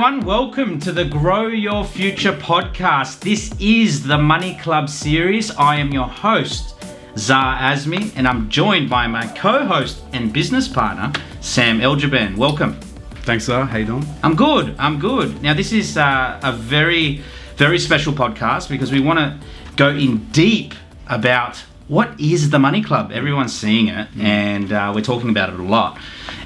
everyone, welcome to the Grow Your Future podcast. This is the Money Club series. I am your host, Zah Azmi, and I'm joined by my co-host and business partner, Sam Eljaban. Welcome. Thanks, Zah. How you doing? I'm good. Now, this is a very, very special podcast because we want to go in deep about what is the Money Club. Everyone's seeing it, and we're talking about it a lot.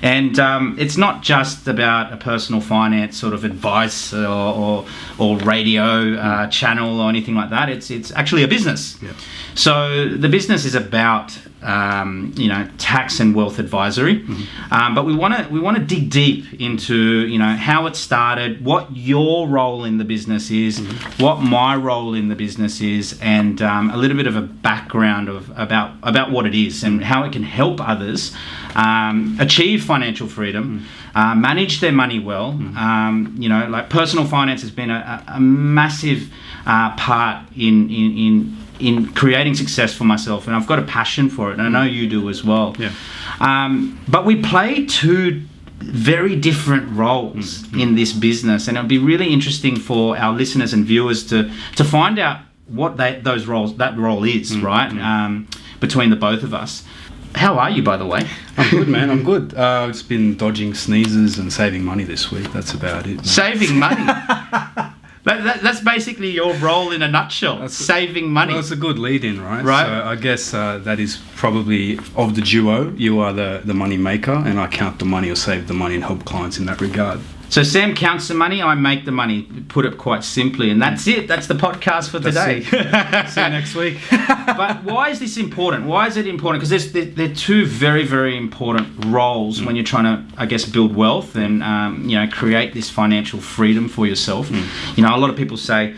And it's not just about a personal finance sort of advice or radio channel or anything like that. It's actually a business. Yeah. So the business is about tax and wealth advisory, but we want to dig deep into how it started, what your role in the business is, what my role in the business is, and a little bit of a background about what it is and how it can help others achieve financial freedom, manage their money well. Like personal finance has been a massive part in creating success for myself, and I've got a passion for it, and I know you do as well. Yeah. But we play two very different roles in this business, and it'll be really interesting for our listeners and viewers to find out what that role is, right? Between the both of us. How are you, by the way? I'm good, man. I'm good. I've just been dodging sneezes and saving money this week. That's about it, man. Saving money? That's basically your role in a nutshell, saving money. Well, it's a good lead-in, right? So I guess that is probably of the duo. You are the money maker, and I count the money or save the money and help clients in that regard. So Sam counts the money, I make the money, put it quite simply, and that's it. That's the podcast for today. See you next week. But why is this important? Why is it important? Because they're two very, very important roles when you're trying to, I guess, build wealth and create this financial freedom for yourself. A lot of people say,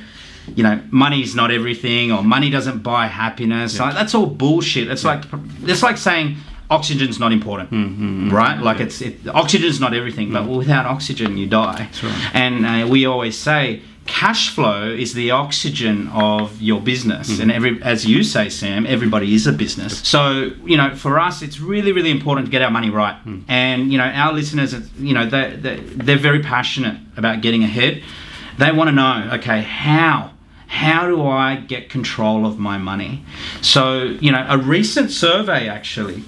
money's not everything, or money doesn't buy happiness. Like, that's all bullshit. It's like saying oxygen's not important, right? Like oxygen's not everything, but without oxygen you die. That's right. And we always say cash flow is the oxygen of your business. And as you say, Sam, everybody is a business. So for us, it's really, really important to get our money right. And our listeners, they're very passionate about getting ahead. They want to know, okay, how do I get control of my money? So a recent survey actually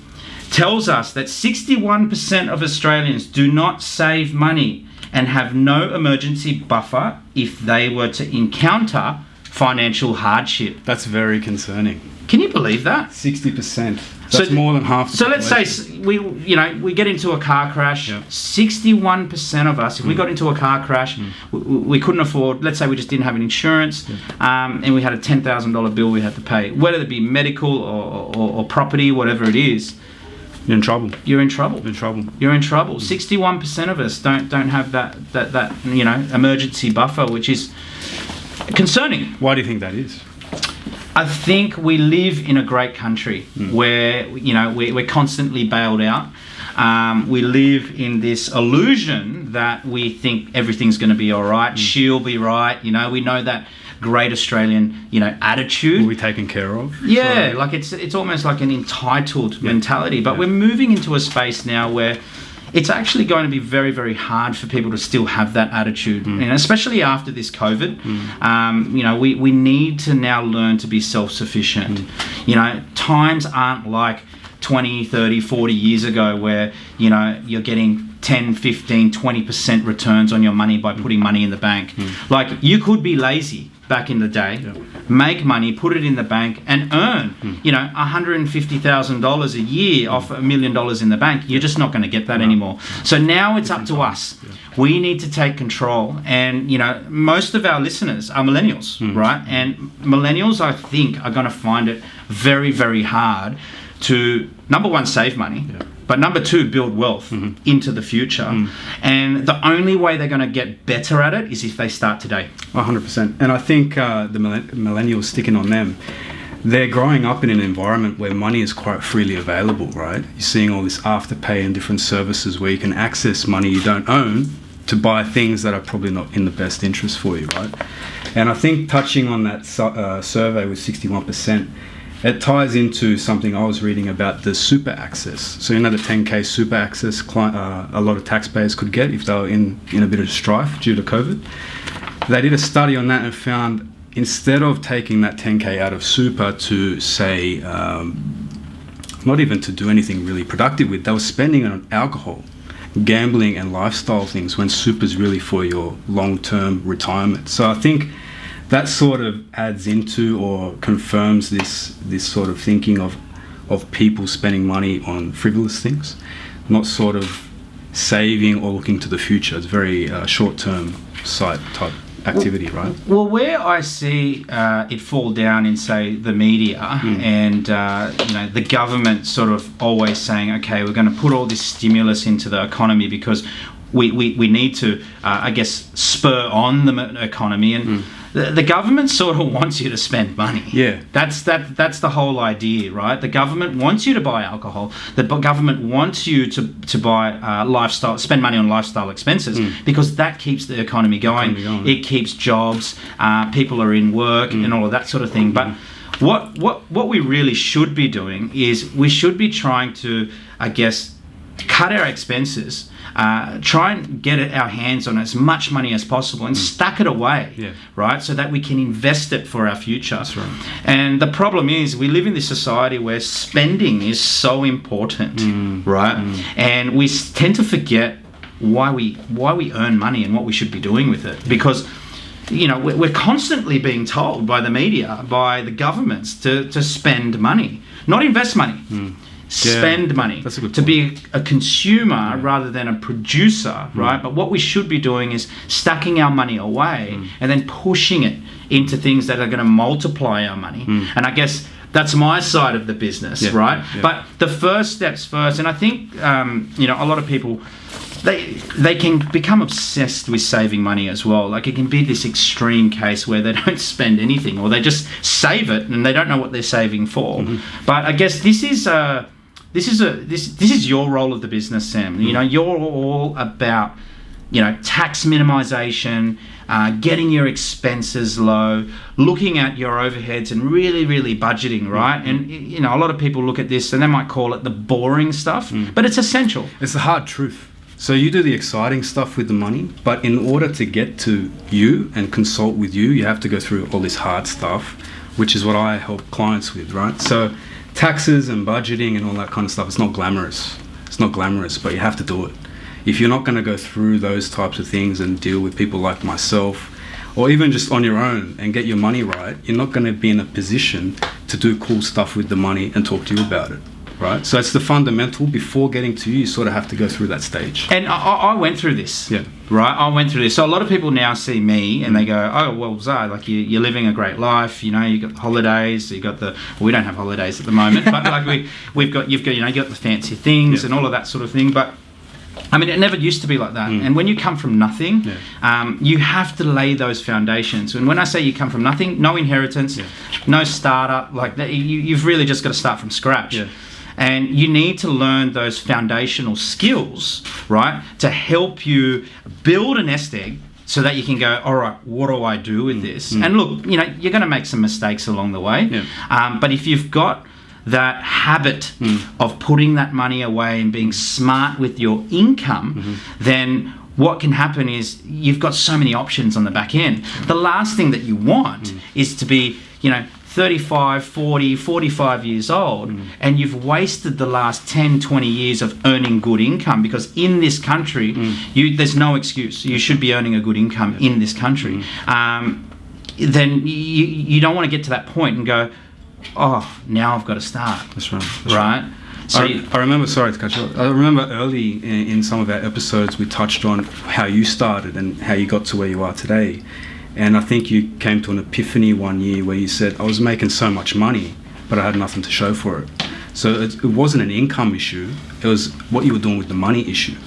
tells us that 61% of Australians do not save money and have no emergency buffer if they were to encounter financial hardship. That's very concerning. Can you believe that? 60%. That's more than half the population. So let's say we get into a car crash. 61% of us, if we got into a car crash, we couldn't afford, let's say we just didn't have an insurance, and we had a $10,000 bill we had to pay, whether it be medical or property, whatever it is. You're in trouble. You're in trouble. You're in trouble. 61% of us don't have that emergency buffer, which is concerning. Why do you think that is? I think we live in a great country where we're constantly bailed out. We live in this illusion that we think everything's going to be all right. She'll be right. We know that great Australian, attitude. Will be taken care of. Yeah, like it's almost like an entitled mentality. But we're moving into a space now where it's actually going to be very, very hard for people to still have that attitude, especially after this COVID. We need to now learn to be self-sufficient. Times aren't like 20, 30, 40 years ago where, you're getting 10, 15, 20% returns on your money by putting money in the bank. Like, you could be lazy back in the day, make money, put it in the bank, and earn, $150,000 a year off $1 million in the bank. You're just not going to get that anymore. So now it's up to us. We need to take control. And, most of our listeners are millennials, right? And millennials, I think, are going to find it very, very hard to, number one, save money. But number two, build wealth into the future. And the only way they're going to get better at it is if they start today. 100%. And I think the millennials, sticking on them, they're growing up in an environment where money is quite freely available, right? You're seeing all this afterpay and different services where you can access money you don't own to buy things that are probably not in the best interest for you, right? And I think touching on that survey with 61%, it ties into something I was reading about the super access. So the 10K super access a lot of taxpayers could get if they were in a bit of strife due to COVID. They did a study on that and found instead of taking that 10K out of super to say, not even to do anything really productive with, they were spending it on alcohol, gambling and lifestyle things, when super's really for your long-term retirement. So I think that sort of adds into or confirms this sort of thinking of people spending money on frivolous things, not sort of saving or looking to the future. It's very short-term sight type activity, right? Well, where I see it fall down in, say, the media and the government sort of always saying, okay, we're going to put all this stimulus into the economy because we need to, I guess, spur on the economy, and the government sort of wants you to spend money. Yeah. That's the whole idea, right? The government wants you to buy alcohol. The government wants you to buy spend money on lifestyle expenses because that keeps the economy going. It keeps jobs. People are in work and all of that sort of thing. But what we really should be doing is we should be trying to, I guess, cut our expenses. Try and get our hands on as much money as possible and stack it away, right? So that we can invest it for our future. That's right. And the problem is we live in this society where spending is so important, right? And we tend to forget why we earn money and what we should be doing with it. Because we're constantly being told by the media, by the governments to spend money, not invest money. Spend money to be a consumer rather than a producer, right? But what we should be doing is stacking our money away and then pushing it into things that are going to multiply our money. And I guess that's my side of the business, right? But the first steps first, and I think a lot of people, they can become obsessed with saving money as well. Like it can be this extreme case where they don't spend anything or they just save it and they don't know what they're saving for. But I guess this is your role of the business, Sam. You're all about tax minimization, getting your expenses low, looking at your overheads and really, really budgeting, right? And a lot of people look at this and they might call it the boring stuff, but it's essential. It's the hard truth. So you do the exciting stuff with the money, but in order to get to you and consult with you, you have to go through all this hard stuff, which is what I help clients with, right? So taxes and budgeting and all that kind of stuff, it's not glamorous. It's not glamorous, but you have to do it. If you're not going to go through those types of things and deal with people like myself, or even just on your own and get your money right, you're not going to be in a position to do cool stuff with the money and talk to you about it, right? So it's the fundamental. Before getting to you sort of have to go through that stage. And I went through this. Yeah. Right, I went through this. So a lot of people now see me and they go, "Oh, well, Zai, like you're living a great life. You got holidays. We don't have holidays at the moment, but like you've got the fancy things and all of that sort of thing." But I mean, it never used to be like that. And when you come from nothing, you have to lay those foundations. And when I say you come from nothing, no inheritance, no startup, like that, you've really just got to start from scratch. Yeah. And you need to learn those foundational skills, right, to help you build a nest egg so that you can go, all right, what do I do with this? And look, you're going to make some mistakes along the way. Yeah. But if you've got that habit of putting that money away and being smart with your income, then what can happen is you've got so many options on the back end. The last thing that you want is to be, 35, 40, 45 years old and you've wasted the last 10, 20 years of earning good income, because in this country, there's no excuse. You should be earning a good income in this country. Then you don't want to get to that point and go, oh, now I've got to start. That's right. Right? So I remember, sorry to cut you off, I remember early in some of our episodes we touched on how you started and how you got to where you are today. And I think you came to an epiphany one year where you said, I was making so much money, but I had nothing to show for it. So it wasn't an income issue, it was what you were doing with the money issue.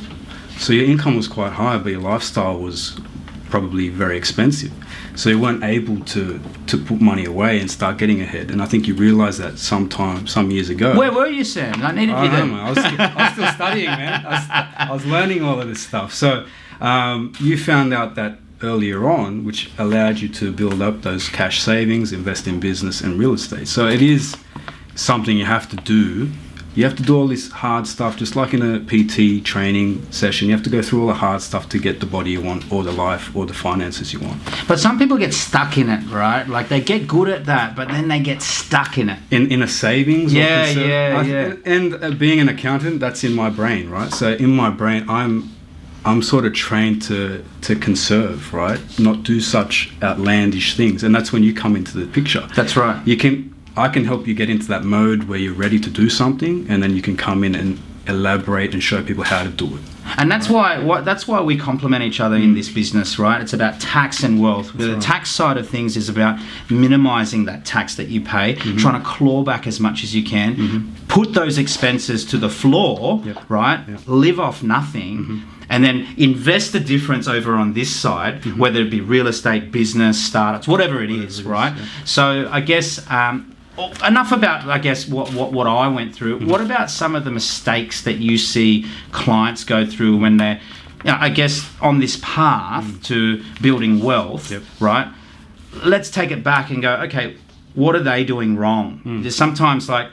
So your income was quite high, but your lifestyle was probably very expensive. So you weren't able to put money away and start getting ahead. And I think you realised that some years ago. Where were you, Sam? I needed you there. I was still studying, man. I was learning all of this stuff. So you found out that earlier on, which allowed you to build up those cash savings, invest in business and real estate. So it is something you have to do. You have to do all this hard stuff, just like in a PT training session. You have to go through all the hard stuff to get the body you want, or the life, or the finances you want. But some people get stuck in it, right? Like they get good at that, but then they get stuck in it. In a savings? Yeah. And being an accountant, that's in my brain, right? So in my brain, I'm sort of trained to conserve, right? Not do such outlandish things. And that's when you come into the picture. That's right. I can help you get into that mode where you're ready to do something, and then you can come in and elaborate and show people how to do it. And that's why we complement each other in this business, right? It's about tax and wealth. The tax side of things is about minimizing that tax that you pay, trying to claw back as much as you can, put those expenses to the floor, right? Live off nothing. And then invest the difference over on this side, whether it be real estate, business, startups, whatever it is, right? So I guess enough about, I guess, what I went through. What about some of the mistakes that you see clients go through when they're, I guess, on this path to building wealth, right? Let's take it back and go, okay, what are they doing wrong? There's sometimes like,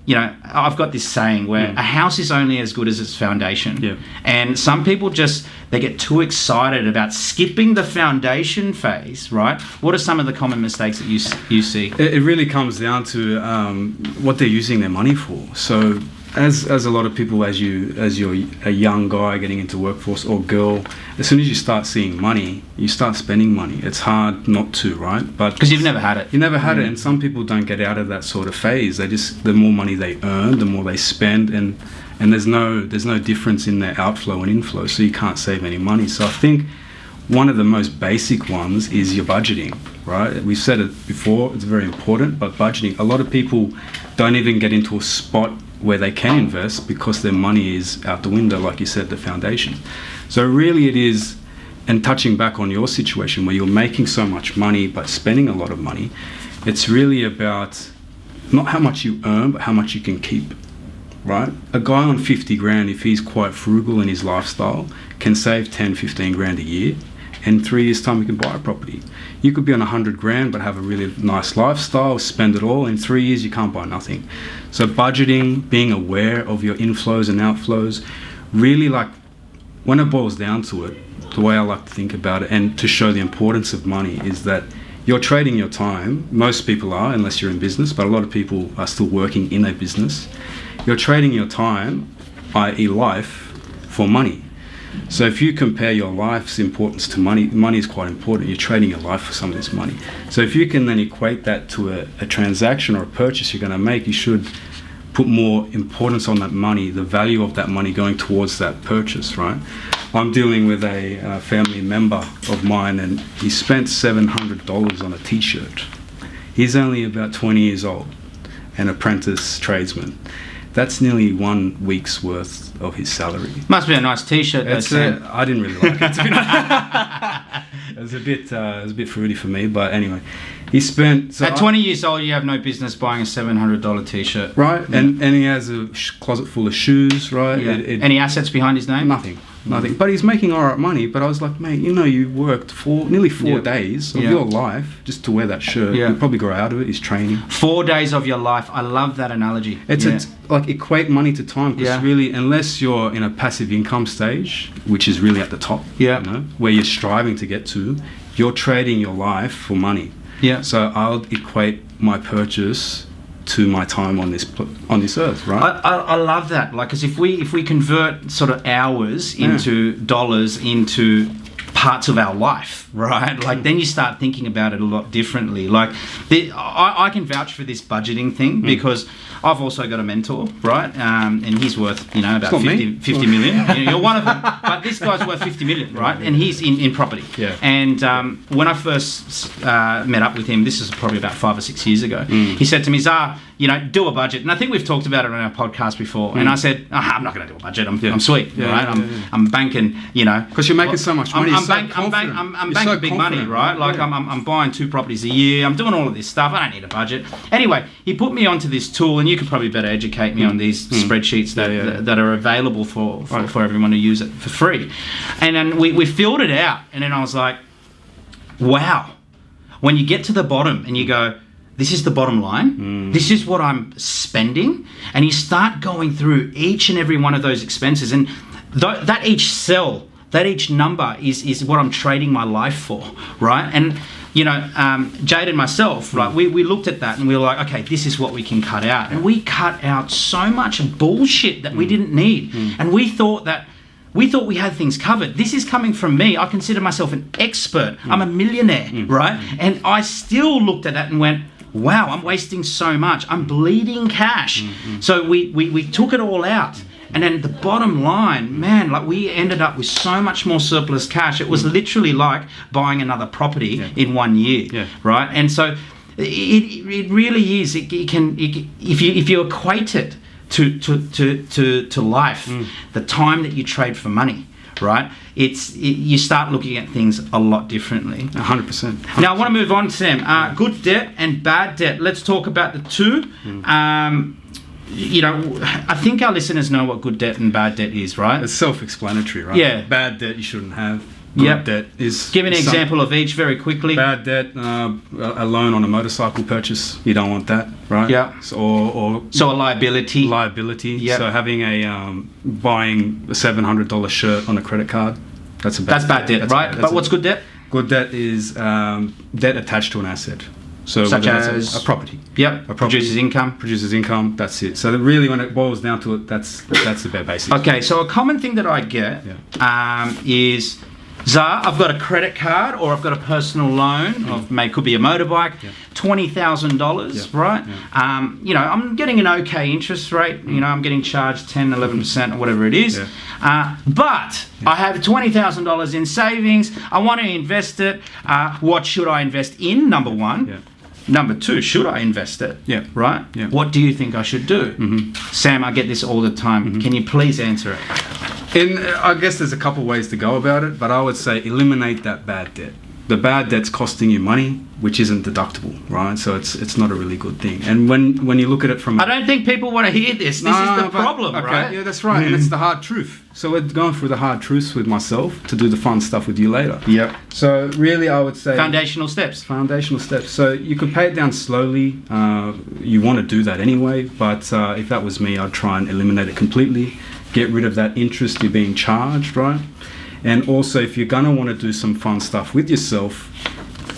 I've got this saying where a house is only as good as its foundation. And some people they get too excited about skipping the foundation phase, right? What are some of the common mistakes that you see? It really comes down to what they're using their money for. So as a lot of people, as you're a young guy getting into workforce or girl, as soon as you start seeing money, you start spending money. It's hard not to, right? But because you've never had it. You never had it, and some people don't get out of that sort of phase. The more money they earn, the more they spend, and there's no difference in their outflow and inflow, so you can't save any money. So I think one of the most basic ones is your budgeting, right? We've said it before, it's very important, but budgeting, a lot of people don't even get into a spot where they can invest because their money is out the window, like you said, the foundation. So really it is, and touching back on your situation where you're making so much money but spending a lot of money, it's really about not how much you earn, but how much you can keep, right? A guy on 50 grand, if he's quite frugal in his lifestyle, can save 10, 15 grand a year. In 3 years' time, you can buy a property. You could be on 100 grand, but have a really nice lifestyle, spend it all. In 3 years, you can't buy nothing. So budgeting, being aware of your inflows and outflows, really, like, when it boils down to it, the way I like to think about it, and to show the importance of money, is that you're trading your time. Most people are, unless you're in business, but a lot of people are still working in a business. You're trading your time, i.e. life, for money. So if you compare your life's importance to money, money is quite important. You're trading your life for some of this money. So if you can then equate that to a transaction or a purchase you're going to make, you should put more importance on that money, the value of that money going towards that purchase, right? I'm dealing with a family member of mine, and he spent $700 on a t-shirt. He's only about 20 years old, an apprentice tradesman. That's nearly 1 week's worth of his salary. Must be a nice t-shirt. I didn't really like it, to be honest. It was a bit fruity for me, but anyway, he spent. So at 20 years old, you have no business buying a $700 t-shirt, right? Yeah. And he has a closet full of shoes, right? Yeah. Any assets behind his name? Nothing. But he's making all right money. But I was like, mate, you worked nearly 4 days of your life just to wear that shirt. You probably grow out of it. He's training. 4 days of your life. I love that analogy. It's like equate money to time, because really, unless you're in a passive income stage, which is really at the top, where you're striving to get to, you're trading your life for money. Yeah. So I'll equate my purchase to my time on this earth, right? I love that. Like, because if we convert sort of hours into dollars into parts of our life, right? Like, then you start thinking about it a lot differently. Like, I can vouch for this budgeting thing because I've also got a mentor, right? And he's worth, about 50 million. You're one of them. But this guy's worth 50 million, right? And he's in property. Yeah. And when I first met up with him, this is probably about 5 or 6 years ago, he said to me, Zah, do a budget. And I think we've talked about it on our podcast before. And I said, I'm not going to do a budget. I'm sweet, right? I'm banking, Because you're making so much money. I'm banking big money, right? Like, I'm buying 2 properties a year. I'm doing all of this stuff. I don't need a budget. Anyway, he put me onto this tool, and you could probably better educate me on these spreadsheets that are available for everyone to use it for free. And then we filled it out, and then I was like, wow. When you get to the bottom and you go, this is the bottom line. This is what I'm spending. And you start going through each and every one of those expenses. And that each cell, that each number is what I'm trading my life for, right? And, Jade and myself, right, we looked at that and we were like, okay, this is what we can cut out. And we cut out so much bullshit that we didn't need. And we thought we had things covered. This is coming from me. I consider myself an expert. I'm a millionaire, right? And I still looked at that and went, wow, I'm wasting so much. I'm bleeding cash. So we took it all out. And then the bottom line, man, like we ended up with so much more surplus cash. It was literally like buying another property in 1 year, right? And so it really is. If you equate it to life, the time that you trade for money, right? You start looking at things a lot differently. 100%. Now I want to move on, Sam. Good debt and bad debt. Let's talk about the two. I think our listeners know what good debt and bad debt is, right? It's self-explanatory, right? Yeah. Bad debt you shouldn't have. Good debt is... Give an example of each very quickly. Bad debt, a loan on a motorcycle purchase. You don't want that, right? Yeah. So a liability. Liability. Yep. So having buying a $700 shirt on a credit card, that's bad debt, right? But what's good debt? Good debt is debt attached to an asset. So such as a property. Yep. A property produces income. That's it. So really, when it boils down to it, that's the bare basics. Okay. So a common thing that I get is, Zah, I've got a credit card or I've got a personal loan of could be a motorbike, $20,000, right? Yeah. I'm getting an okay interest rate. I'm getting charged 10, 11% or whatever it is. Yeah. But I have $20,000 in savings. I want to invest it. What should I invest in? Number one. Yeah. Number two, should I invest it? Yeah. Right? Yeah. What do you think I should do? Sam, I get this all the time. Can you please answer it? And I guess there's a couple ways to go about it, but I would say eliminate that bad debt. The bad debt's costing you money, which isn't deductible, right? So it's not a really good thing. And when you look at it from... I don't think people want to hear this. This is the problem, right? Yeah, that's right. And it's the hard truth. So we're going through the hard truths with myself to do the fun stuff with you later. Yep. So really, I would say... Foundational steps. So you could pay it down slowly. You want to do that anyway. But if that was me, I'd try and eliminate it completely. Get rid of that interest you're being charged, right? And also, if you're going to want to do some fun stuff with yourself,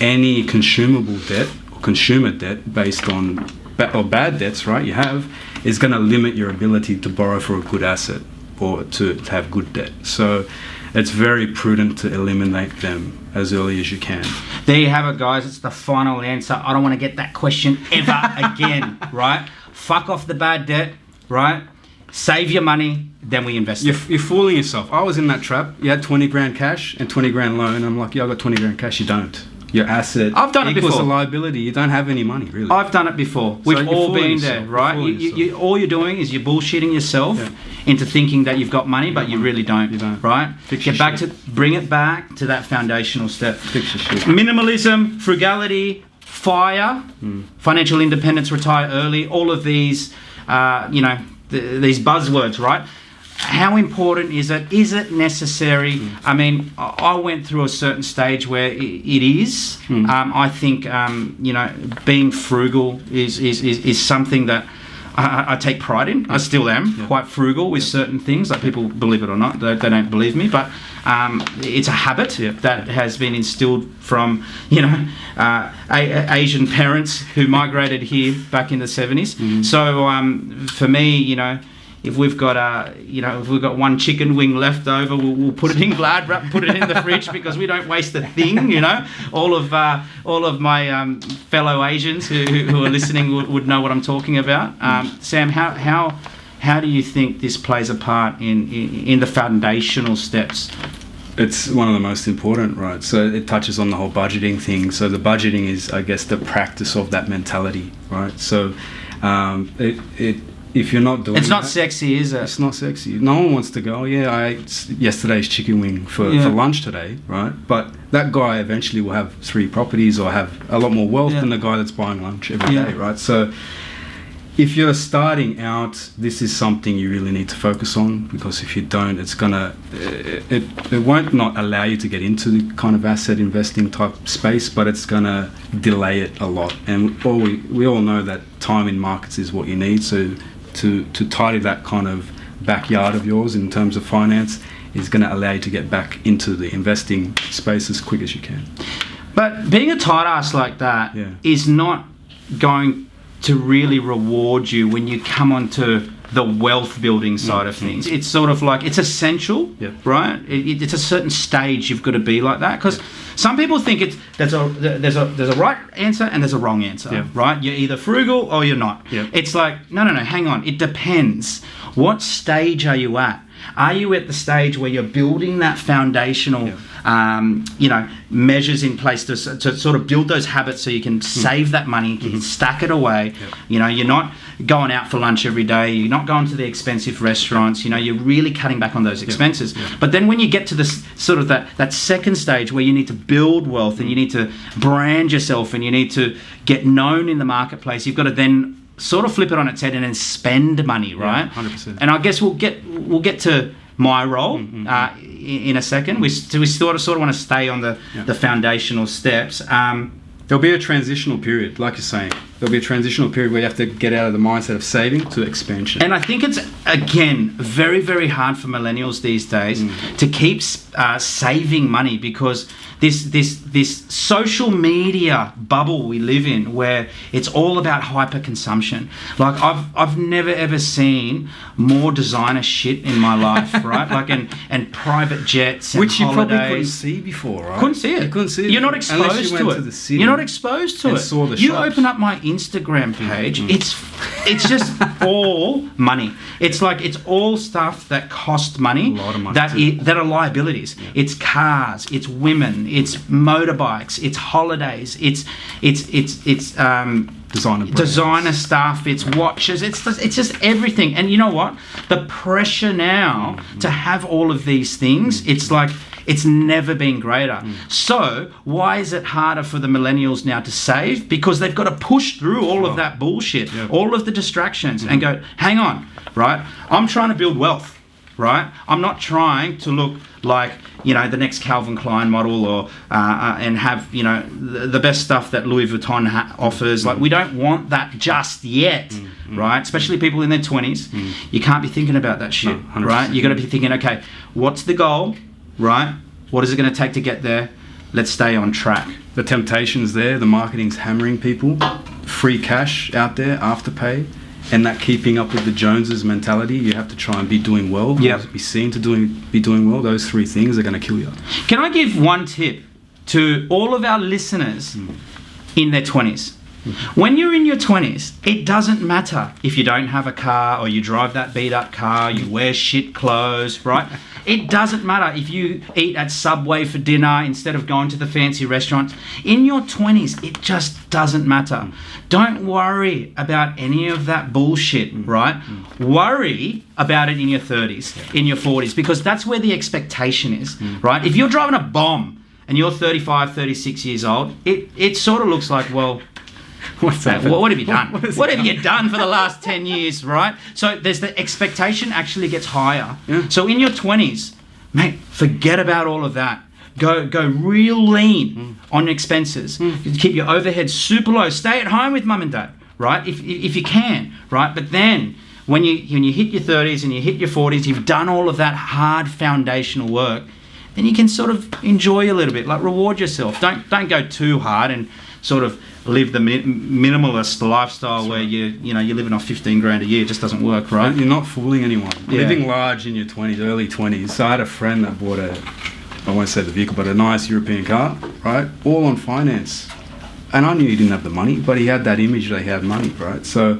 any consumable debt or consumer debt based on or bad debts, right, you have, is going to limit your ability to borrow for a good asset or to have good debt. So it's very prudent to eliminate them as early as you can. There you have it, guys. It's the final answer. I don't want to get that question ever again, right? Fuck off the bad debt, right? Save your money, then we invest it. You're fooling yourself. I was in that trap. You had 20 grand cash and 20 grand loan. I'm like, yeah, I got 20 grand cash. You don't. Your asset I've done it equals before. A liability. You don't have any money, really. I've done it before. We've all been there, right? All you're doing is you're bullshitting yourself into thinking that you've got money, but you really don't. You don't. Right? Bring it back to that foundational step. Fix your shit. Minimalism, frugality, FIRE, financial independence, retire early. All of these, these buzzwords, right? How important is it? Is it necessary? I mean, I went through a certain stage where it is. I think, being frugal is something that I take pride in. I still am quite frugal with certain things. Like people, believe it or not, they don't believe me, but it's a habit that has been instilled from, Asian parents who migrated here back in the 70s. So for me, if we've got one chicken wing left over, we'll put it in Glad wrap and put it in the fridge because we don't waste a thing. All of my fellow Asians who are listening would know what I'm talking about. Sam, how do you think this plays a part in the foundational steps? It's one of the most important, right? So it touches on the whole budgeting thing. So the budgeting is, I guess, the practice of that mentality, right? So if you're not doing it's not sexy, is it? It's not sexy. No one wants to go, I ate yesterday's chicken wing for lunch today, right? But that guy eventually will have 3 properties or have a lot more wealth than the guy that's buying lunch every day, right? So if you're starting out, this is something you really need to focus on, because if you don't, it won't not allow you to get into the kind of asset investing type space, but it's gonna delay it a lot. And we all know that time in markets is what you need. So to tidy that kind of backyard of yours in terms of finance is going to allow you to get back into the investing space as quick as you can. But being a tight ass like that is not going to really reward you when you come onto the wealth building side of things. It's sort of like, it's essential, right? It's a certain stage you've got to be like that, because some people think there's a right answer and there's a wrong answer, right? You're either frugal or you're not. It's like, no, hang on. It depends. What stage are you at? Are you at the stage where you're building that foundational, measures in place to sort of build those habits so you can save that money, you can stack it away. You know, you're not going out for lunch every day, you're not going to the expensive restaurants, you know, you're really cutting back on those expenses. But then when you get to this sort of that second stage where you need to build wealth and you need to brand yourself and you need to get known in the marketplace, you've got to then sort of flip it on its head and then spend money, right? 100%. And I guess we'll get to my role in a second. We sort of want to stay on the foundational steps. There'll be a transitional period, like you're saying. There'll be a transitional period where you have to get out of the mindset of saving to expansion. And I think it's, again, very, very hard for millennials these days to keep saving money, because this social media bubble we live in, where it's all about hyper consumption. Like I've never ever seen more designer shit in my life, right? Like and private jets and which you holidays. probably couldn't see before, right? Couldn't see it. You couldn't see it. You're not exposed you to went it. To the city You're not exposed to and it. Saw the you shops. open up my Instagram page, it's just all money. It's like it's all stuff that cost money. A lot of money that are liabilities. It's cars, it's women, it's motorbikes, it's holidays, it's designer stuff, it's watches, it's just everything. And you know what? The pressure now to have all of these things, it's like it's never been greater. So why is it harder for the millennials now to save? Because they've got to push through all of that bullshit, all of the distractions, and go, hang on, right? I'm trying to build wealth, right? I'm not trying to look like, you know, the next Calvin Klein model, or and have, you know, the best stuff that Louis Vuitton offers. Like, we don't want that just yet, right? Especially people in their 20s. You can't be thinking about that shit, right? You got to be thinking, okay, what's the goal, right? What is it going to take to get there? Let's stay on track. The temptation's there. The marketing's hammering people. Free cash out there, afterpay. And that keeping up with the Joneses mentality, you have to try and be doing well, be seen to be doing well. Those three things are going to kill you. Can I give one tip to all of our listeners in their 20s? When you're in your 20s, it doesn't matter if you don't have a car, or you drive that beat up car, you wear shit clothes, right? It doesn't matter if you eat at Subway for dinner instead of going to the fancy restaurants. In your 20s, it just doesn't matter. Don't worry about any of that bullshit, right? Worry about it in your 30s, in your 40s, because that's where the expectation is, right? If you're driving a bomb and you're 35, 36 years old, it sort of looks like, well, what's that? What have you done? What have you done for the last 10 years, right? So there's the expectation actually gets higher. So in your 20s, mate, forget about all of that. Go real lean on expenses. Keep your overhead super low. Stay at home with mum and dad, right? If you can, right? But then when you hit your 30s and you hit your 40s, you've done all of that hard foundational work, then you can sort of enjoy a little bit, like reward yourself. Don't go too hard and sort of live the minimalist lifestyle where you're living off 15 grand a year. It just doesn't work, right? You're not fooling anyone. Living large in your 20s, early 20s. So I had a friend that bought I won't say the vehicle, but a nice European car, right? All on finance. And I knew he didn't have the money, but he had that image that he had money, right? So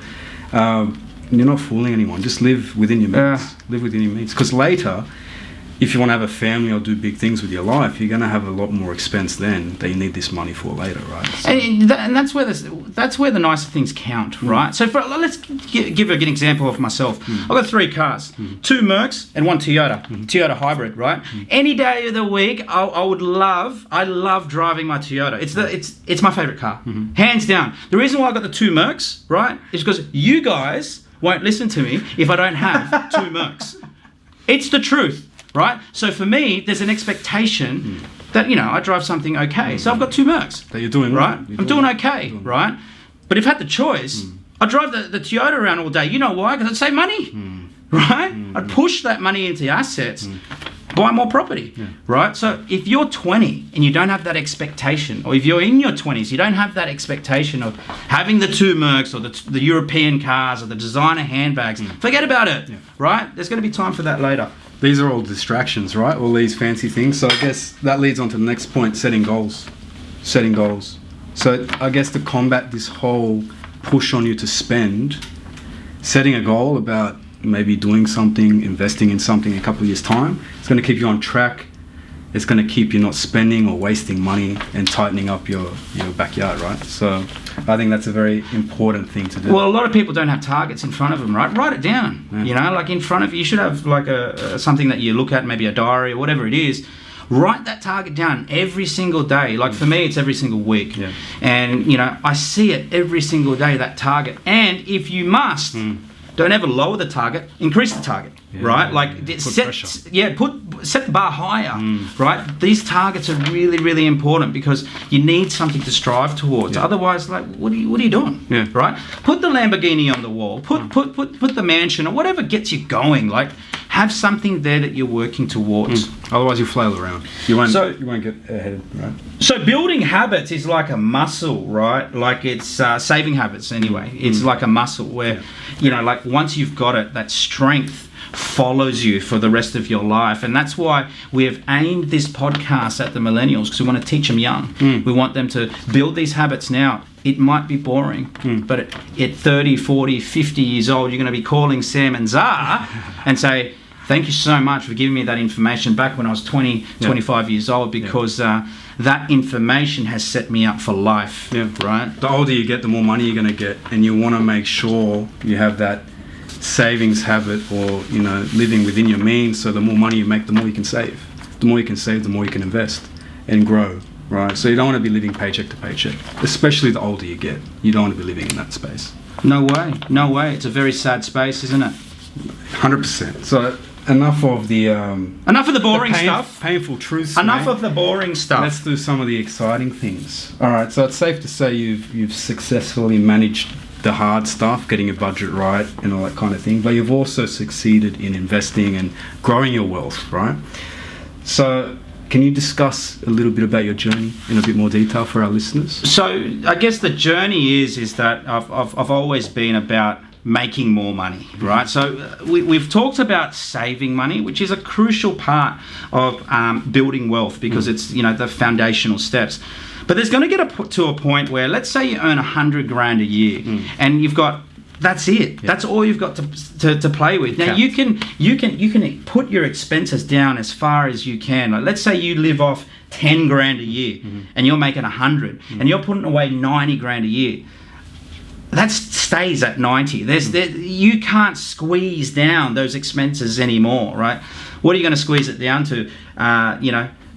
you're not fooling anyone. Just live within your means. Live within your means. Because later, if you want to have a family or do big things with your life, you're going to have a lot more expense then that you need this money for later, right? So, and that's where the nicer things count, right? So let's give an example of myself. I've got 3 cars, 2 Mercs and 1 Toyota hybrid, right? Any day of the week, I love driving my Toyota. It's my favorite car, hands down. The reason why I got the 2 Mercs, right, is because you guys won't listen to me if I don't have 2 Mercs. It's the truth. Right? So for me, there's an expectation that, I drive something okay. So I've got 2 Mercs. That you're doing right. I'm doing okay, right? But if I had the choice, I'd drive the Toyota around all day. You know why? Because I'd save money, right? I'd push that money into assets, buy more property, right? So if you're 20 and you don't have that expectation, or if you're in your 20s, you don't have that expectation of having the 2 Mercs or the European cars or the designer handbags, forget about it, right? There's going to be time for that later. These are all distractions, right? All these fancy things. So I guess that leads on to the next point, setting goals. So I guess to combat this whole push on you to spend, setting a goal about maybe doing something, investing in something in a couple of years' time, it's going to keep you on track. It's going to keep you not spending or wasting money and tightening up your backyard, right? So I think that's a very important thing to do. Well, a lot of people don't have targets in front of them, right? Write it down. Like in front of you, should have like something that you look at, maybe a diary or whatever it is. Write that target down every single day. Like for me, it's every single week. Yeah. And, I see it every single day, that target. And if you must, don't ever lower the target, increase the target, right? Set the bar higher, right? These targets are really, really important because you need something to strive towards. Yeah. Otherwise, like, what are you doing? Yeah. Right? Put the Lamborghini on the wall. Put the mansion or whatever gets you going. Like, have something there that you're working towards. Otherwise, you flail around. You won't get ahead, right? So building habits is like a muscle, right? Like it's saving habits anyway. It's like a muscle where, like once you've got it, that strength follows you for the rest of your life. And that's why we have aimed this podcast at the millennials, because we want to teach them young. We want them to build these habits now. It might be boring, but at 30, 40, 50 years old, you're going to be calling Sam and Zah and say, thank you so much for giving me that information back when I was 20, 25 years old, because that information has set me up for life, right? The older you get, the more money you're going to get, and you want to make sure you have that savings habit or, living within your means. So the more money you make, the more you can save. The more you can save, the more you can invest and grow, right? So you don't want to be living paycheck to paycheck, especially the older you get. You don't want to be living in that space. No way. It's a very sad space, isn't it? 100%. So enough of the boring stuff. Painful truths. Enough of the boring stuff. Let's do some of the exciting things. All right. So it's safe to say you've successfully managed the hard stuff, getting your budget right and all that kind of thing. But you've also succeeded in investing and growing your wealth, right? So can you discuss a little bit about your journey in a bit more detail for our listeners? So I guess the journey is that I've always been about making more money, right? So we've talked about saving money, which is a crucial part of building wealth, because it's the foundational steps. But there's going to get to a point where, let's say you earn $100,000 a year, and you've got, that's it. Yeah. That's all you've got to play with. Now you can put your expenses down as far as you can. Like, let's say you live off $10,000 a year, and you're making 100, and you're putting away $90,000 a year. That stays at 90. You can't squeeze down those expenses anymore, right? What are you going to squeeze it down to?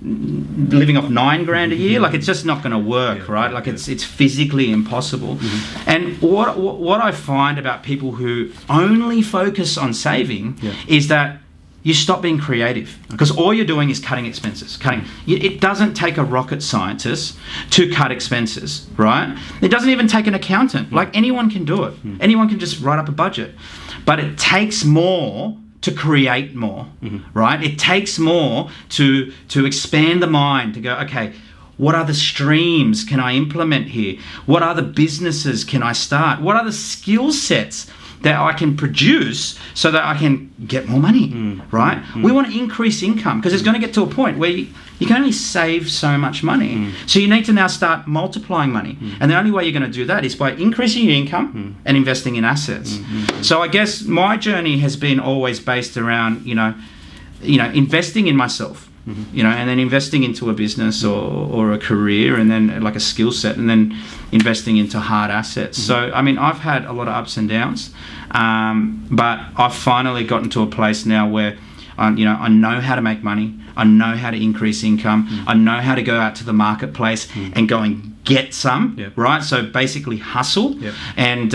Living off $9,000 a year, like it's just not going to work, right? Like it's physically impossible. And what I find about people who only focus on saving is that you stop being creative, because all you're doing is cutting expenses. It doesn't take a rocket scientist to cut expenses, right? It doesn't even take an accountant. Like, anyone can do it. Anyone can just write up a budget. But it takes more to create more, right? It takes more to expand the mind, to go, okay, what other streams can I implement here? What other businesses can I start? What other skill sets that I can produce so that I can get more money, right? We want to increase income, because it's going to get to a point where you can only save so much money. So you need to now start multiplying money. And the only way you're going to do that is by increasing your income and investing in assets. So I guess my journey has been always based around, investing in myself. And then investing into a business or a career, and then like a skill set, and then investing into hard assets. So, I mean, I've had a lot of ups and downs, but I've finally gotten to a place now where, I know how to make money. I know how to increase income. I know how to go out to the marketplace and go and get some, right? So basically hustle. And,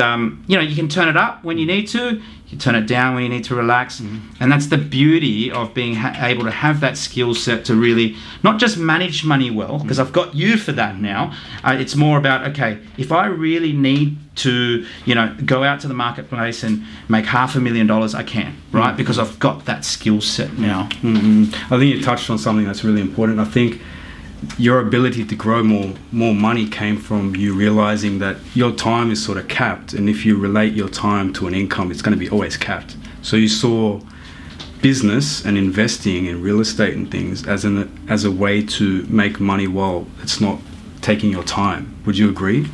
you can turn it up when you need to. You turn it down when you need to relax. And that's the beauty of being able to have that skill set to really not just manage money well, because I've got you for that now. It's more about, okay, if I really need to, go out to the marketplace and make $500,000, I can, right? Because I've got that skill set now. I think you touched on something that's really important. I think your ability to grow more money came from you realizing that your time is sort of capped, and if you relate your time to an income, it's going to be always capped. So you saw business and investing in real estate and things as a way to make money while it's not taking your time. Would you agree?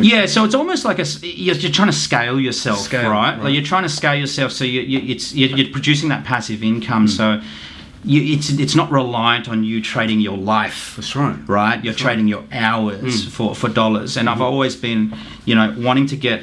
Yeah, so it's almost like you're trying to scale yourself, right? Like you're trying to scale yourself, so you're producing that passive income. So it's not reliant on you trading your life. That's right. Right? You're trading your hours for dollars. And I've always been, wanting to get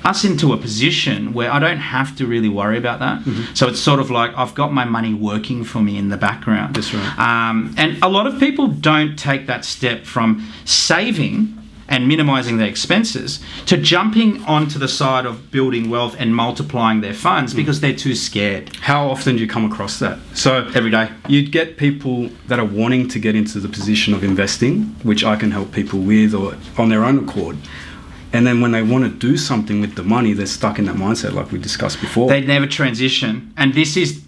us into a position where I don't have to really worry about that. So it's sort of like I've got my money working for me in the background. That's right. And a lot of people don't take that step from saving and minimizing their expenses to jumping onto the side of building wealth and multiplying their funds because they're too scared. How often do you come across that? So every day. You'd get people that are wanting to get into the position of investing, which I can help people with, or on their own accord. And then when they want to do something with the money, they're stuck in that mindset like we discussed before. They never transition. And this is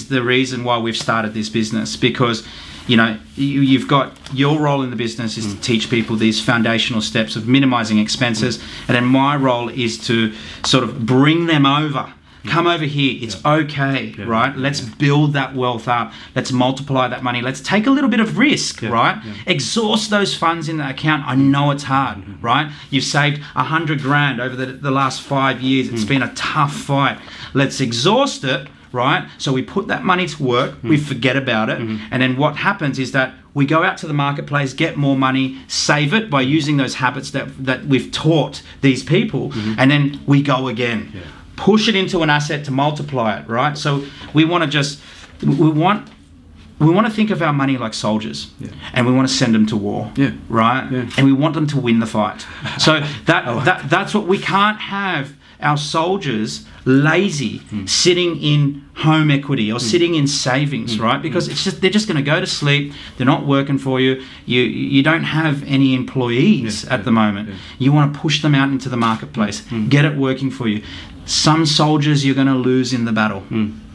the reason why we've started this business, because you've got your role in the business is to teach people these foundational steps of minimizing expenses, and then my role is to sort of bring them over. Come over here. It's okay, right? Let's build that wealth up. Let's multiply that money. Let's take a little bit of risk, right? Exhaust those funds in that account. I know it's hard, right? You've saved $100,000 over the last 5 years. It's been a tough fight. Let's exhaust it. Right? So we put that money to work, we forget about it, and then what happens is that we go out to the marketplace, get more money, save it by using those habits that we've taught these people, and then we go again. Push it into an asset to multiply it, right? So we want to think of our money like soldiers, and we want to send them to war, right? And we want them to win the fight. So that's what we can't have. Our soldiers lazy, sitting in home equity or sitting in savings, right? Because they're just going to go to sleep. They're not working for you. You don't have any employees at the moment. You want to push them out into the marketplace, get it working for you. Some soldiers you're going to lose in the battle,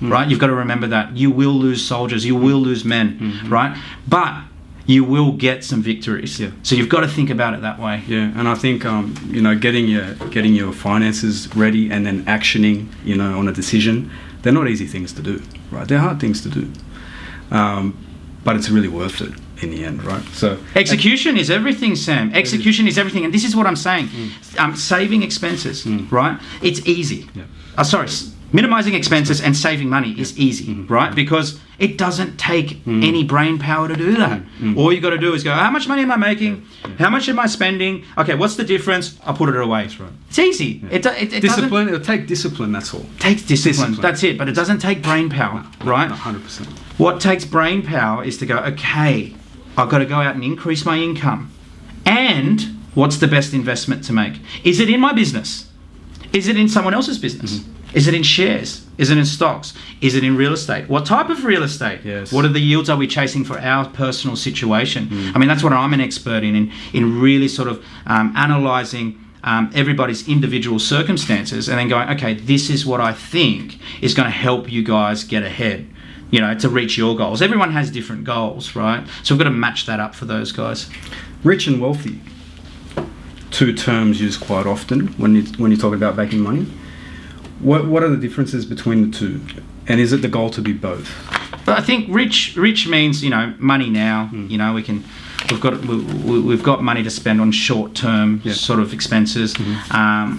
right? You've got to remember that. You will lose soldiers. You will lose men, right? But you will get some victories. So you've got to think about it that way. And I think getting your finances ready and then actioning on a decision, they're not easy things to do, right? They're hard things to do, but it's really worth it in the end, right? So execution is everything, Sam. Execution is everything, and this is what I'm saying. Saving expenses, right? It's easy. Minimizing expenses and saving money is easy, right? Because it doesn't take any brain power to do that. All you got to do is go, how much money am I making? How much am I spending? Okay, what's the difference? I'll put it away. That's right. It's easy. It discipline. It'll take discipline. That's all. Takes discipline. That's it. But it doesn't take brain power, right? 100%. What takes brain power is to go, okay, I've got to go out and increase my income. And what's the best investment to make? Is it in my business? Is it in someone else's business? Is it in shares? Is it in stocks? Is it in real estate? What type of real estate? What are the yields are we chasing for our personal situation? I mean, that's what I'm an expert in really sort of analysing everybody's individual circumstances and then going, okay, this is what I think is going to help you guys get ahead, to reach your goals. Everyone has different goals, right? So we've got to match that up for those guys. Rich and wealthy, two terms used quite often when you're talking about making money. What are the differences between the two? And is it the goal to be both? But I think rich means, money now. We can we've got money to spend on short-term sort of expenses.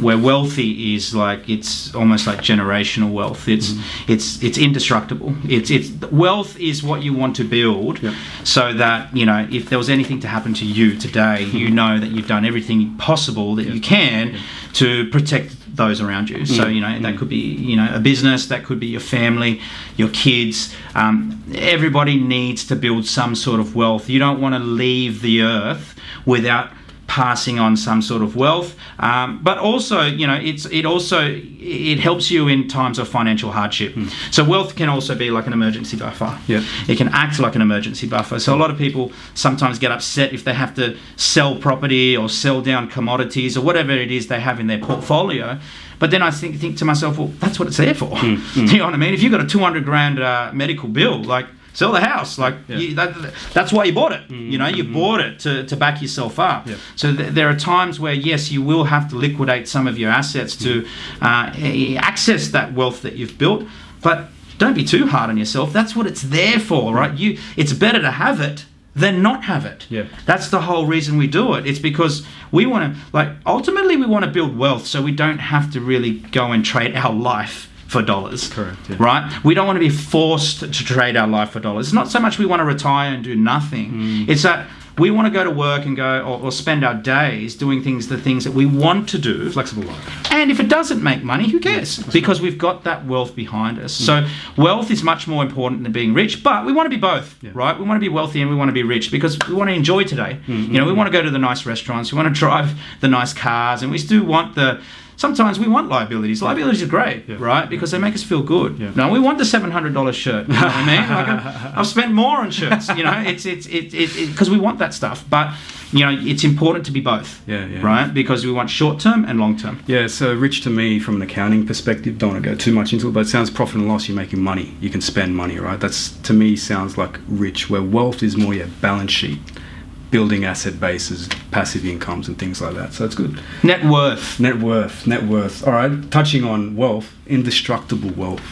Where wealthy is like, it's almost like generational wealth. It's indestructible. It's wealth is what you want to build, so that, you know, if there was anything to happen to you today, you know that you've done everything possible that you can to protect those around you. So, you know, that could be, you know, a business, that could be your family, your kids. Everybody needs to build some sort of wealth. You don't want to leave the earth without passing on some sort of wealth, but also, you know, it helps you in times of financial hardship. So wealth can also be like an emergency buffer. It can act like an emergency buffer. So a lot of people sometimes get upset if they have to sell property or sell down commodities or whatever it is they have in their portfolio. But then I think to myself, well, that's what it's there for. You know what I mean? If you've got a 200 grand medical bill, like, sell the house, like that's why you bought it. You know, you bought it to back yourself up. So there are times where, yes, you will have to liquidate some of your assets to access that wealth that you've built, but don't be too hard on yourself. That's what it's there for, right? It's better to have it than not have it. That's the whole reason we do it. It's because we want to, like, ultimately we want to build wealth so we don't have to really go and trade our life for dollars. Correct. Right? We don't want to be forced to trade our life for dollars. It's not so much we want to retire and do nothing. It's that we want to go to work and go or spend our days doing the things that we want to do. Flexible life. And if it doesn't make money, who cares? Because we've got that wealth behind us. So wealth is much more important than being rich, but we want to be both, right? We want to be wealthy and we want to be rich because we want to enjoy today. You know, we want to go to the nice restaurants, we want to drive the nice cars, and we still want sometimes we want liabilities. Liabilities are great, right? Because they make us feel good. No, we want the $700 shirt. You know what I mean? Like I've spent more on shirts. You know, it's because we want that stuff. But you know, it's important to be both. Right? Because we want short term and long term. Yeah. So rich to me, from an accounting perspective, don't want to go too much into it, but it sounds profit and loss. You're making money. You can spend money, right? That's, to me, sounds like rich. Where wealth is more your balance sheet, building asset bases, passive incomes and things like that. So it's good. Net worth. All right, touching on wealth, indestructible wealth.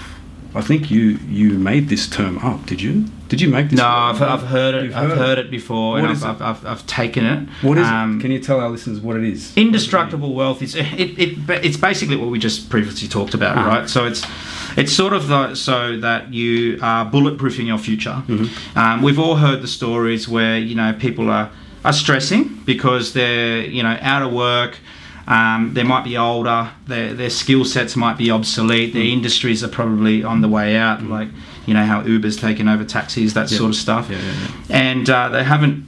I think you made this term up, did you? Did you make this? No, I've heard it. I've heard it before, and I've taken it. What is it? Can you tell our listeners what it is? Indestructible wealth is it's basically what we just previously talked about, right? So it's sort of so that you are bulletproofing your future. We've all heard the stories where, you know, people are stressing because they're, you know, out of work. They might be older, their skill sets might be obsolete, their industries are probably on the way out, like, you know, how Uber's taken over taxis, that sort of stuff. And they haven't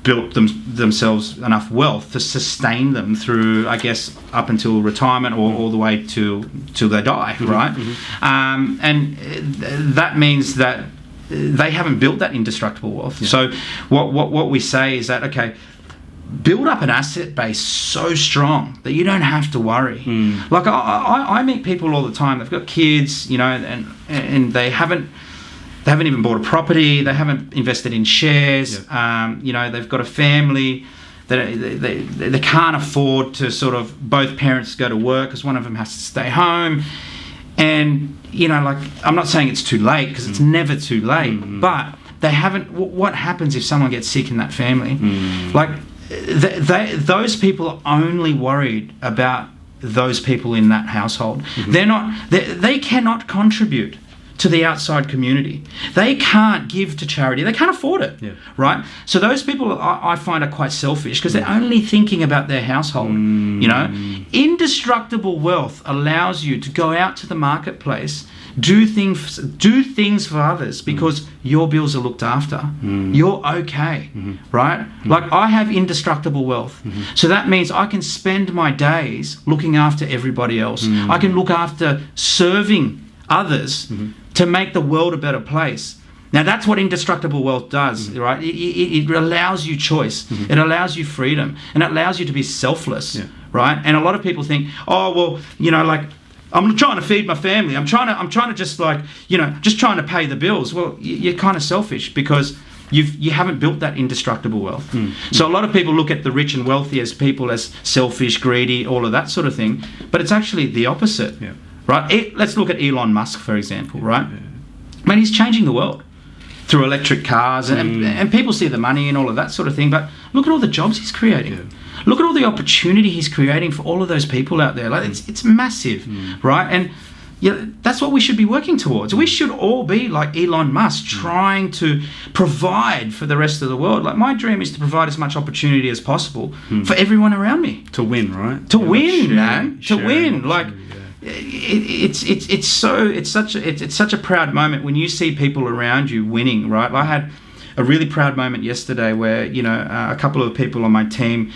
built themselves enough wealth to sustain them through, I guess, up until retirement or all the way till they die, right? And that means that they haven't built that indestructible wealth. So what we say is that, okay, build up an asset base so strong that you don't have to worry. Like I meet people all the time. They've got kids, you know, and they haven't even bought a property. They haven't invested in shares. You know, they've got a family. They can't afford to sort of both parents go to work because one of them has to stay home. And you know, like, I'm not saying it's too late because it's never too late. But they haven't. What happens if someone gets sick in that family? Like, those people are only worried about those people in that household. They cannot contribute to the outside community. They can't give to charity. They can't afford it, right? So those people I find are quite selfish because they're only thinking about their household. You know, indestructible wealth allows you to go out to the marketplace, do things for others because your bills are looked after. You're okay, right? Like, I have indestructible wealth. So that means I can spend my days looking after everybody else. I can look after serving others to make the world a better place. Now, that's what indestructible wealth does, right? It allows you choice. It allows you freedom. And it allows you to be selfless, right? And a lot of people think, oh, well, you know, like, I'm trying to feed my family. I'm trying to just, like, you know, just trying to pay the bills. Well, you're kind of selfish because you haven't built that indestructible wealth. So a lot of people look at the rich and wealthy as people as selfish, greedy, all of that sort of thing. But it's actually the opposite, right? Let's look at Elon Musk, for example, right? Man, he's changing the world. through electric cars, and people see the money and all of that sort of thing. But look at all the jobs he's creating. Yeah. Look at all the opportunity he's creating for all of those people out there. Like it's massive, right? And yeah, that's what we should be working towards. We should all be like Elon Musk, trying to provide for the rest of the world. Like my dream is to provide as much opportunity as possible for everyone around me. To win, right? To win, man. To win. Like yeah. it's such a proud moment when you see people around you winning, right? I had a really proud moment yesterday where a couple of people on my team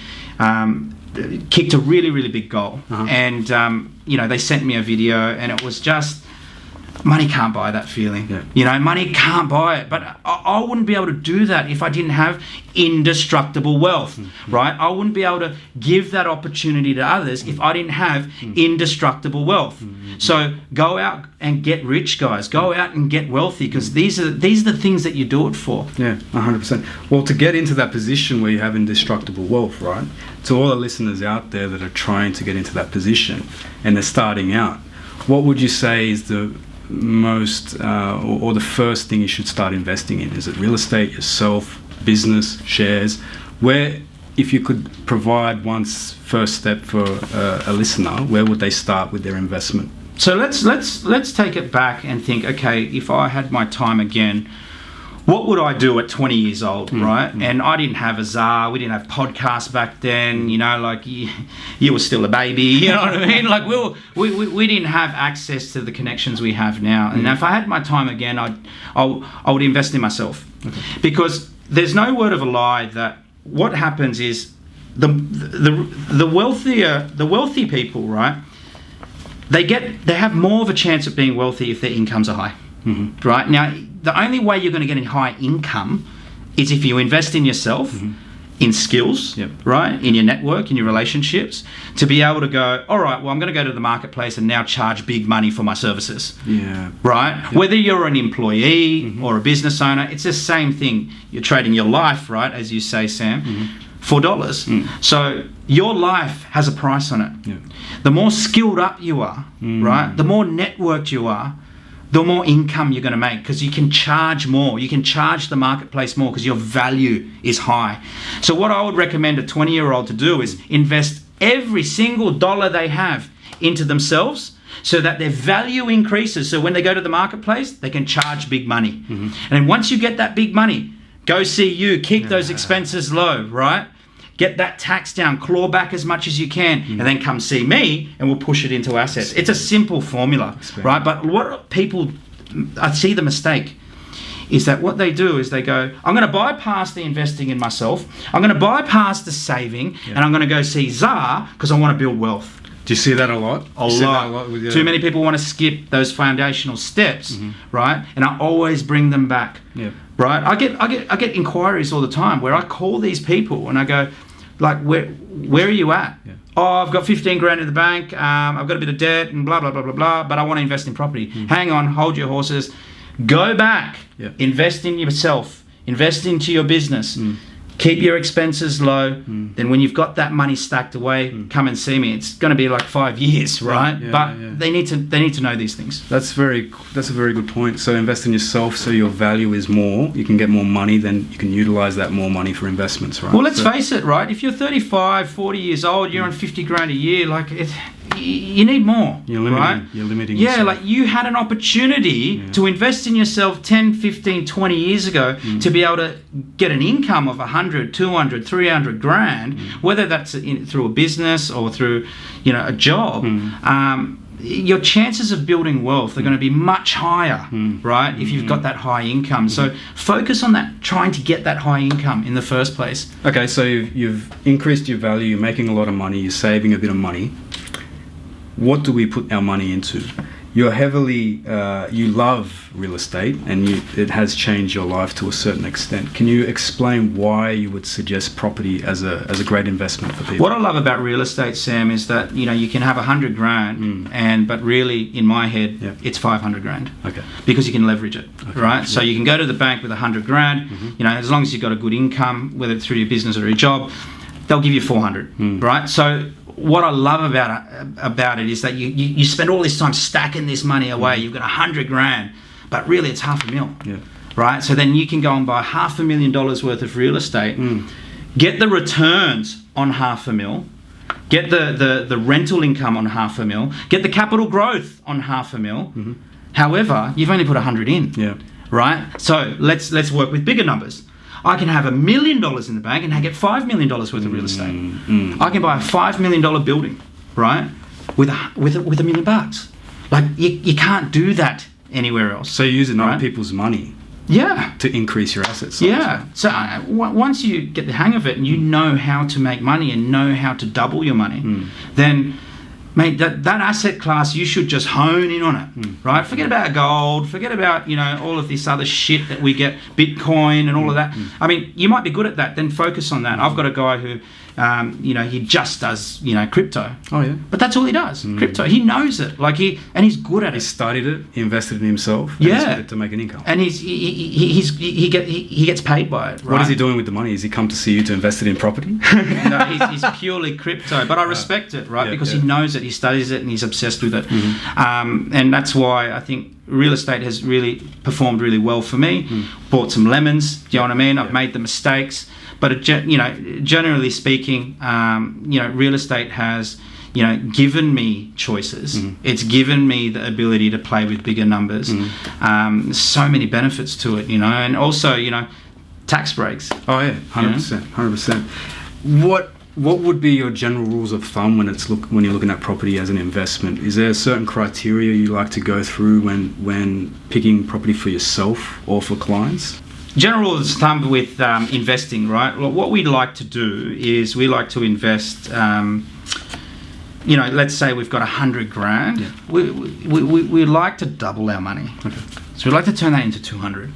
kicked a really big goal, and they sent me a video, and it was just, money can't buy that feeling. Money can't buy it. But I wouldn't be able to do that if I didn't have indestructible wealth, right? I wouldn't be able to give that opportunity to others if I didn't have indestructible wealth. So go out and get rich, guys. Go out and get wealthy, because these are the things that you do it for. Yeah, 100%. Well, to get into that position where you have indestructible wealth, right? To all the listeners out there that are trying to get into that position and they're starting out, what would you say is the most or the first thing you should start investing in? Is it real estate, yourself, business, shares? Where, if you could provide one first step for a listener, where would they start with their investment? So let's take it back and think, okay, if I had my time again, what would I do at 20 years old, right? And I didn't have a Czar, we didn't have podcasts back then, like you were still a baby, you know what I mean? Like we didn't have access to the connections we have now. And if I had my time again, I would invest in myself. Okay. Because there's no word of a lie that what happens is the wealthy people, right? They have more of a chance of being wealthy if their incomes are high. Right? Now, the only way you're going to get a high income is if you invest in yourself, in skills, right? In your network, in your relationships, to be able to go, all right, well, I'm going to go to the marketplace and now charge big money for my services. Yeah. Right? Yep. Whether you're an employee or a business owner, it's the same thing. You're trading your life, right? As you say, Sam, for dollars. So your life has a price on it. Yeah. The more skilled up you are, right? The more networked you are, the more income you're going to make, because you can charge more. You can charge the marketplace more because your value is high. So what I would recommend a 20-year-old to do is invest every single dollar they have into themselves so that their value increases. So when they go to the marketplace, they can charge big money. And then once you get that big money, go see you, keep those expenses low, right? Get that tax down, claw back as much as you can, and then come see me and we'll push it into assets. It's a simple formula, right? But what people, I see the mistake, is that what they do is they go, I'm going to bypass the investing in myself, I'm going to bypass the saving, and I'm going to go see Czar because I want to build wealth. Do you see that a lot? A lot. With your... Too many people want to skip those foundational steps, right? And I always bring them back, right? I get inquiries all the time where I call these people and I go, like, where are you at? Oh, I've got 15 grand in the bank, I've got a bit of debt and blah, blah, blah, blah, blah, but I want to invest in property. Hang on, hold your horses. Go back, invest in yourself, invest into your business. Keep your expenses low. Then when you've got that money stacked away, come and see me. It's going to be like 5 years, right? They need to know these things. That's a very good point. So invest in yourself so your value is more. You can get more money, then you can utilize that more money for investments, right? Well, let's face it, right? If you're 35, 40 years old, you're on 50 grand a year, like you need more, right? You're limiting yourself. Like you had an opportunity to invest in yourself 10, 15, 20 years ago to be able to get an income of 100, 200, 300 grand, whether that's through a business or through, a job. Your chances of building wealth are going to be much higher, right? If you've got that high income. So focus on that, trying to get that high income in the first place. Okay, so you've increased your value, you're making a lot of money, you're saving a bit of money. What do we put our money into? You're heavily, you love real estate and it has changed your life to a certain extent. Can you explain why you would suggest property as a great investment for people? What I love about real estate, Sam, is that, you can have 100 grand but really in my head, it's 500 grand. Okay. Because you can leverage it, right? So you can go to the bank with 100 grand, as long as you've got a good income, whether it's through your business or your job, they'll give you 400, right? So what I love about it is that you spend all this time stacking this money away. You've got 100 grand, but really it's $500,000. right? So then you can go and buy $500,000 worth of real estate, get the returns on $500,000, get the rental income on $500,000, get the capital growth on $500,000. However, you've only put 100 in. Yeah. Right? So let's work with bigger numbers. I can have $1 million in the bank and I get $5 million worth of real estate. I can buy a $5 million building, right? With $1 million bucks. Like you can't do that anywhere else. So you're using other people's money. Yeah. To increase your asset size. Yeah. So once you get the hang of it and you know how to make money and know how to double your money, then, mate, that asset class, you should just hone in on it, right? Forget about gold, forget about, all of this other shit that we get, Bitcoin and all of that. I mean, you might be good at that, then focus on that. I've got a guy who, he just does, crypto. Oh, yeah. But that's all he does, crypto. He knows it, and he's good at it. He studied it, he invested in himself, yeah, to make an income. And he gets paid by it, right? What is he doing with the money? Has he come to see you to invest it in property? No, he's purely crypto, but I respect it, right? Because he knows it, he studies it, and he's obsessed with it. And that's why I think real estate has really performed really well for me. Bought some lemons, do you know what I mean? I've made the mistakes, but generally speaking, real estate has given me choices. It's given me the ability to play with bigger numbers. So many benefits to it, and also tax breaks. Oh yeah, 100%. What would be your general rules of thumb when you're looking at property as an investment? Is there a certain criteria you like to go through when picking property for yourself or for clients? General rule of thumb with investing, right? Well, what we like to do is we like to invest. Let's say we've got $100,000. Yeah. We like to double our money. Okay. So we'd like to turn that into 200.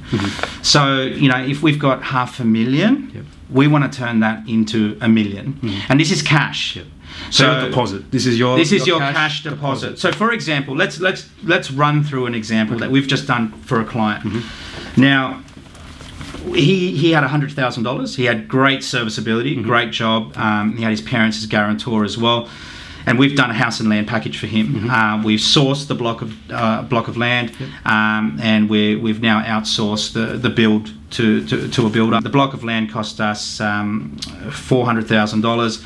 So if we've got $500,000, we want to turn that into $1 million, and this is cash. Yep. So your deposit. This is your cash deposit. So for example, let's run through an example that we've just done for a client. Now, he had $100,000. He had great serviceability, great job. He had his parents as guarantor as well. And we've done a house and land package for him. We've sourced the block of land, and we've now outsourced the build to a builder. The block of land cost us $400,000.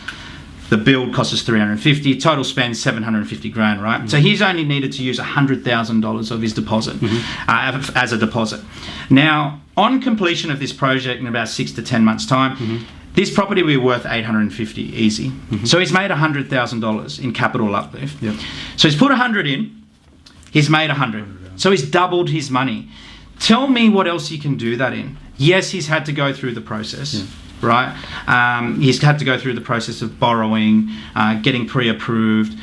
The build cost us $350,000. Total spend $750,000, right? So he's only needed to use $100,000 of his deposit as a deposit. Now, on completion of this project in about 6 to 10 months' time. This property will be worth $850,000 easy. So he's made $100,000 in capital uplift. So he's put 100 in, he's made 100. So he's doubled his money. Tell me what else you can do that in. Yes, he's had to go through the process, right? He's had to go through the process of borrowing, getting pre-approved,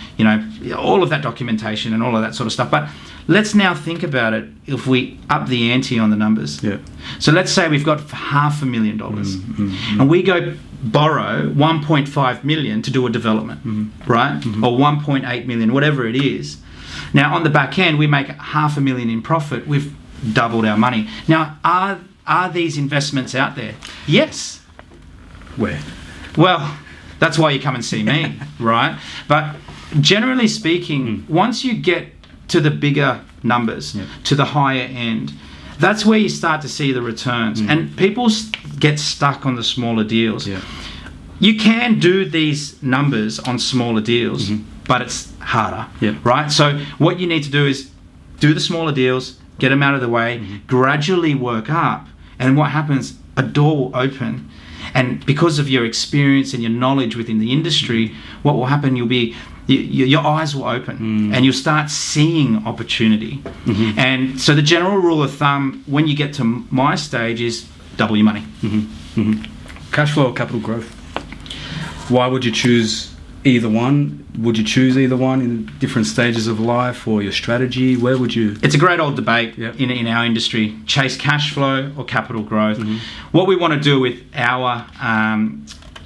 all of that documentation and all of that sort of stuff. But let's now think about it if we up the ante on the numbers. So let's say we've got $500,000 and we go borrow $1.5 million to do a development, right? Or $1.8 million, whatever it is. Now on the back end, we make $500,000 in profit. We've doubled our money. Now, are these investments out there? Yes. Where? Well, that's why you come and see me, right? But generally speaking, once you get to the bigger numbers, to the higher end, that's where you start to see the returns. And people get stuck on the smaller deals. You can do these numbers on smaller deals, but it's harder, right? So what you need to do is do the smaller deals, get them out of the way, gradually work up, and what happens, a door will open. And because of your experience and your knowledge within the industry, what will happen, your eyes will open and you'll start seeing opportunity. And so the general rule of thumb when you get to my stage is double your money. Cash flow or capital growth? Why would you choose either one? Would you choose either one in different stages of life, or your strategy? Where would you? It's a great old debate in our industry. Chase cash flow or capital growth. What we want to do with our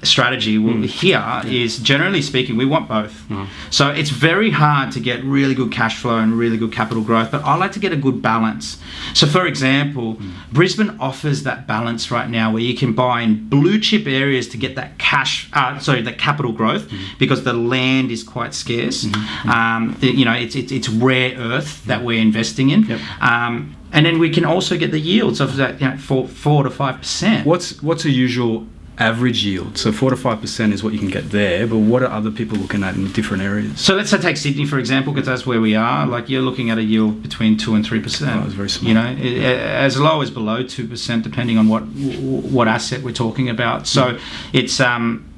strategy here is, generally speaking, we want both. So it's very hard to get really good cash flow and really good capital growth, but I like to get a good balance. So for example, Brisbane offers that balance right now where you can buy in blue chip areas to get that the capital growth, because the land is quite scarce. It's rare earth that we're investing in. and then we can also get the yields of that, 4 to 5%. What's a usual average yield? So 4 to 5% is what you can get there, but what are other people looking at in different areas? So let's say take Sydney for example, because that's where we are. Like you're looking at a yield between 2 and 3%. Oh, it's very small. As low as below 2%, depending on what asset we're talking about. So it's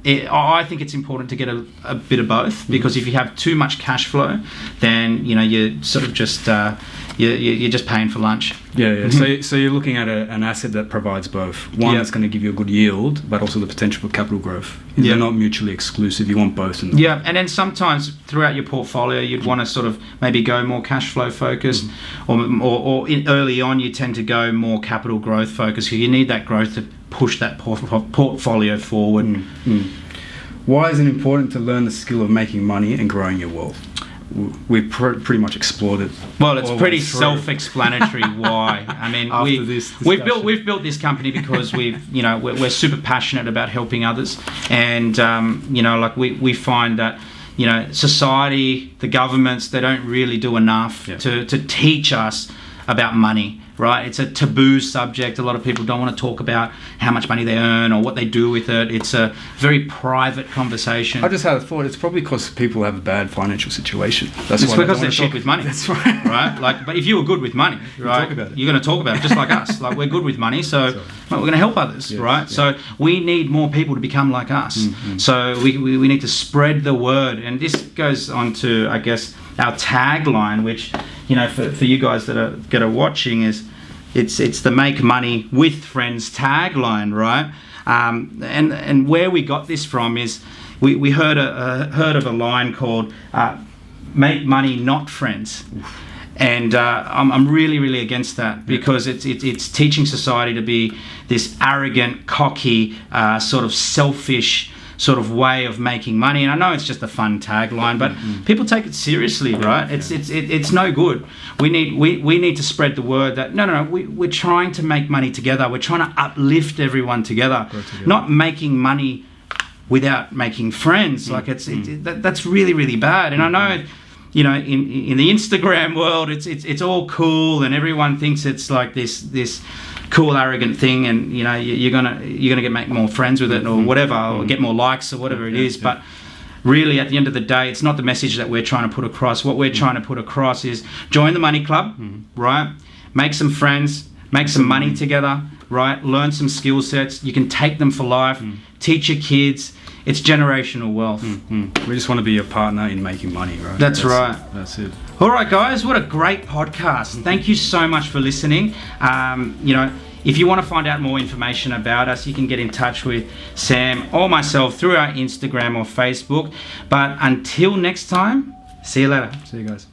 I think it's important to get a bit of both, because if you have too much cash flow, then you're sort of just you're just paying for lunch. Yeah. So you're looking at an asset that provides both. One that's going to give you a good yield, but also the potential for capital growth. They're not mutually exclusive. You want both. And then sometimes throughout your portfolio, you'd want to sort of maybe go more cash flow focused, or early on you tend to go more capital growth focused. So you need that growth to push that portfolio forward. Why is it important to learn the skill of making money and growing your wealth? We've pretty much explored it. Well, it's pretty self-explanatory why. I mean, we've built this company because we're super passionate about helping others, and we find that society, the governments, they don't really do enough to teach us about money. Right, it's a taboo subject. A lot of people don't want to talk about how much money they earn or what they do with it. It's a very private conversation. I just had a thought. It's probably because people have a bad financial situation. It's because they're shit with money. That's right. Right. But if you were good with money, right, you're going to talk about it, just like us. Like we're good with money, so we're going to help others, right? Yeah. So we need more people to become like us. So we need to spread the word, and this goes on to, I guess, our tagline, which for you guys that are watching, is it's the make money with friends tagline, right? And where we got this from is we heard of a line called make money not friends. And I'm really against that, because it's teaching society to be this arrogant, cocky, sort of selfish sort of way of making money. And I know it's just a fun tagline, but people take it seriously, right? It's no good. We need to spread the word that we're trying to make money together. We're trying to uplift everyone together, not making money without making friends. Like that's really bad. And I know, in the Instagram world, it's all cool, and everyone thinks it's like this cool, arrogant thing, and you're gonna make more friends with it, or whatever, or get more likes, or whatever it is. But really, at the end of the day, it's not the message that we're trying to put across. What we're trying to put across is join the money club, right? Make some friends, make some money together, right? Learn some skill sets. You can take them for life. Teach your kids. It's generational wealth. We just want to be a partner in making money, right? That's right. That's it. All right, guys, what a great podcast. Thank you so much for listening. If you want to find out more information about us, you can get in touch with Sam or myself through our Instagram or Facebook. But until next time, see you later. See you guys.